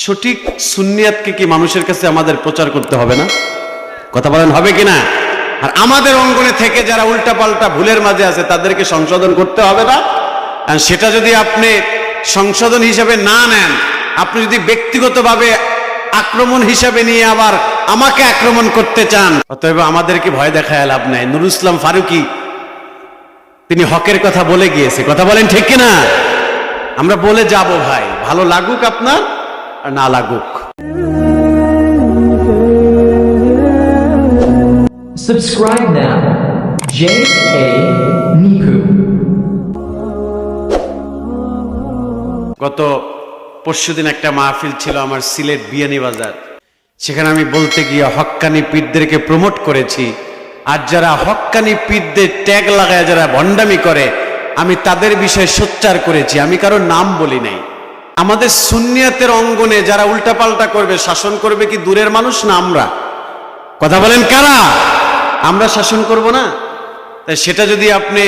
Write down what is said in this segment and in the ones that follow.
সঠিক সুন্নিয়াতকে কি মানুষের কাছে আমাদের প্রচার করতে হবে না? কথা বলেন, হবে কিনা? আর আমাদের অঙ্গনে থেকে যারা উল্টাপাল্টা ভুলের মাঝে আছে তাদেরকে সংশোধন করতে হবে না? আর সেটা যদি আপনি সংশোধন হিসাবে না নেন, আপনি যদি ব্যক্তিগতভাবে আক্রমণ হিসাবে নিয়ে আবার আমাকে আক্রমণ করতে চান, অতএব আমাদেরকে ভয় দেখায় লাভ নাই। নুরুল ইসলাম ফারুকী তিনি হকের কথা বলে গিয়েছে। কথা বলেন ঠিক কিনা? আমরা বলে যাব ভাই, ভালো লাগুক আপনার আর না লাগুক। Subscribe now. JK Nipu. গত পরশুদিন একটা মাহফিল ছিল আমার সিলেট বিয়ানীবাজার। সেখানে আমি বলতে গিয়ে হক্কানি পীরদেরকে প্রমোট করেছি। আর যারা হক্কানি পীরদের ট্যাগ লাগায় যারা ভণ্ডামি করে, আমি তাদের বিষয়ে সোচ্চার করেছি। আমি কারোর নাম বলি নাই। আমাদের সুন্নিয়াতের অঙ্গনে যারা উল্টাপাল্টা করবে, শাসন করবে কি দূরের মানুষ না আমরা? কথা বলেন, কারা? আমরা শাসন করব না? তাই সেটা যদি আপনি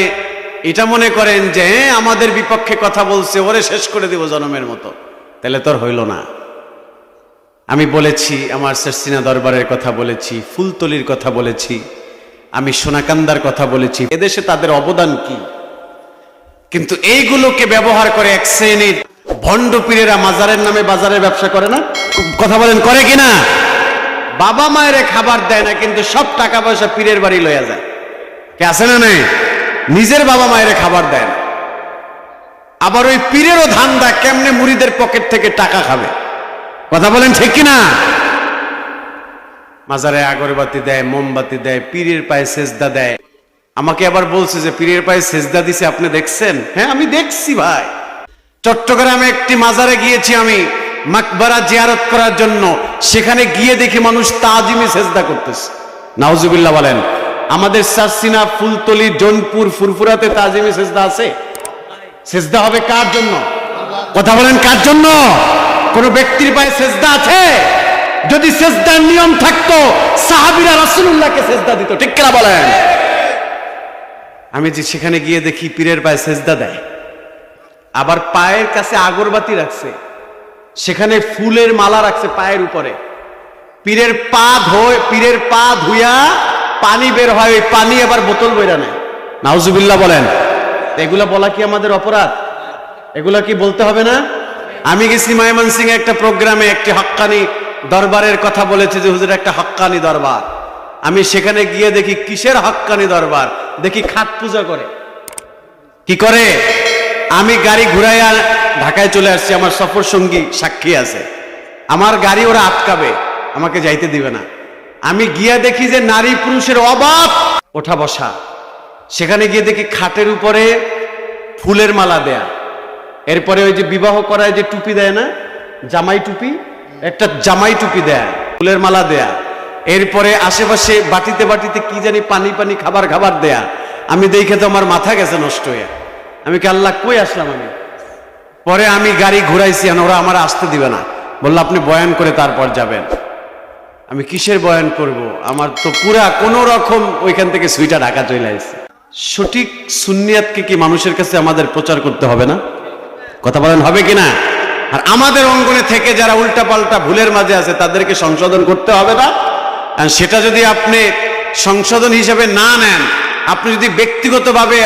এটা মনে করেন যে আমাদের বিপক্ষে কথা বলছে, ওরে শেষ করে দিব জনমের মতো, তাহলে তোর হইল না। আমি বলেছি, আমার সার্সিনা দরবারের কথা বলেছি, ফুলতলির কথা বলেছি, আমি সোনাকান্দার কথা বলেছি, এদেশে তাদের অবদান কি। কিন্তু এইগুলোকে ব্যবহার করে এক শ্রেণীর ভণ্ড পীরেরা মাজারের নামে বাজারের ব্যবসা করে না? কথা বলেন, করে কিনা? বাবা মায়ের খাবার দেয় না, কিন্তু সব টাকা পয়সা পীরের বাড়ি লইয়া যায়। কে আছে না? নেই। নিজের বাবা মায়ের খাবার দেয় না। আবার ওই পীরেরও ধান্দা কেমনে মুরিদের পকেট থেকে টাকা খাবে। কথা বলেন ঠিক কিনা? মাজারে আগরবাতি দেয়, মোমবাতি দেয়, পীরের পায়ে সেজদা দেয়। আমাকে আবার বলছে যে পীরের পায়ে সেজদা দিছে, আপনি দেখছেন? হ্যাঁ, আমি দেখছি ভাই। চট্টগ্রামে একটি মাজারে গিয়েছি আমি মাকবারা জিয়ারত করার জন্য। সেখানে গিয়ে দেখি মানুষ তাজিমে সেজদা করতেছে। নাউজুবিল্লাহ বলেন। আমাদের সার্সিনা, ফুলতলি, জোনপুর, ফুরফুরাতে তাজিমে সেজদা আছে? সেজদা হবে কার জন্য? কথা বলেন, কার জন্য? কোন ব্যক্তির পায়ে সেজদা আছে? যদি সেজদার নিয়ম থাকতো, সাহাবীরা রাসূলুল্লাহকে সেজদা দিত। ঠিক কিনা বলেন? আমি যে সেখানে গিয়ে দেখি পীরের পায়ে সেজদা দেয়, আবার পায়ের কাছে আগরবাতি রাখছে, সেখানে ফুলের মালা রাখছে পায়ের উপরে। পীরের পা ধুইয়া পানি বের হয়, ওই পানি আবার বোতল বইরা নেয়। নাউজুবিল্লাহ বলেন। এগুলা বলা কি আমাদের অপরাধ? এগুলা কি বলতে হবে না? আমি গেছি ময়মনসিংহ একটা প্রোগ্রামে, একটি হক্কানি দরবারের কথা বলেছে যে হুজুর একটা হক্কানি দরবার। আমি সেখানে গিয়ে দেখি কিসের হক্কানি দরবার, দেখি খাট পূজা করে। কি করে? আমি গাড়ি ঘুরাইয়া ঢাকায় চলে আসছি, আমার সফর সঙ্গী সাক্ষী আছে। আমার গাড়ি ওরা আটকাবে, আমাকে যাইতে দিবে না। আমি গিয়া দেখি যে নারী পুরুষের অবাধ ওঠা বসা। সেখানে গিয়ে দেখি খাটের উপরে ফুলের মালা দেয়া। এরপরে ওই যে বিবাহ করায় যে টুপি দেয় না, জামাই টুপি, একটা জামাই টুপি দেয়া, ফুলের মালা দেয়া। এরপরে আশেপাশে বাটিতে বাটিতে কি জানি পানি খাবার দেয়া। আমি দেখে তো আমার মাথা গেছে নষ্ট হয়ে। আমি কি আল্লাহ কই আসলাম আমি? পরে আমি গাড়ি ঘুরাইছি, ওরা আমার আসতে দিবে না, বললো আপনি বয়ান করে তারপর যাবেন। আমি কিসের বয়ান করব? আমার তো পুরা কোন রকম ওইখান থেকে সুইটা ঢাকা চলে আসছে। সঠিক সুন্নিয়াতকে কি মানুষের কাছে আমাদের প্রচার করতে হবে না? কথা বলেন, হবে কিনা? আর আমাদের অঙ্গনে থেকে যারা উল্টাপাল্টা ভুলের মাঝে আছে তাদেরকে সংশোধন করতে হবে না? আর সেটা যদি আপনি সংশোধন হিসাবে না নেন, আপনি যদি ব্যক্তিগতভাবে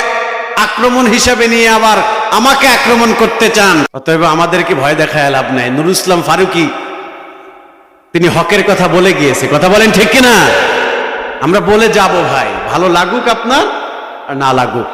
আক্রমণ হিসাবে নিয়ে আবার আমাকে আক্রমণ করতে চান, অতএব আমাদেরকে ভয় দেখায় লাভ নাই। নুরুল ইসলাম ফারুকী তিনি হকের কথা বলে গিয়েছে। কথা বলেন ঠিক কিনা? আমরা বলে যাব ভাই, ভালো লাগুক আপনার আর না লাগুক।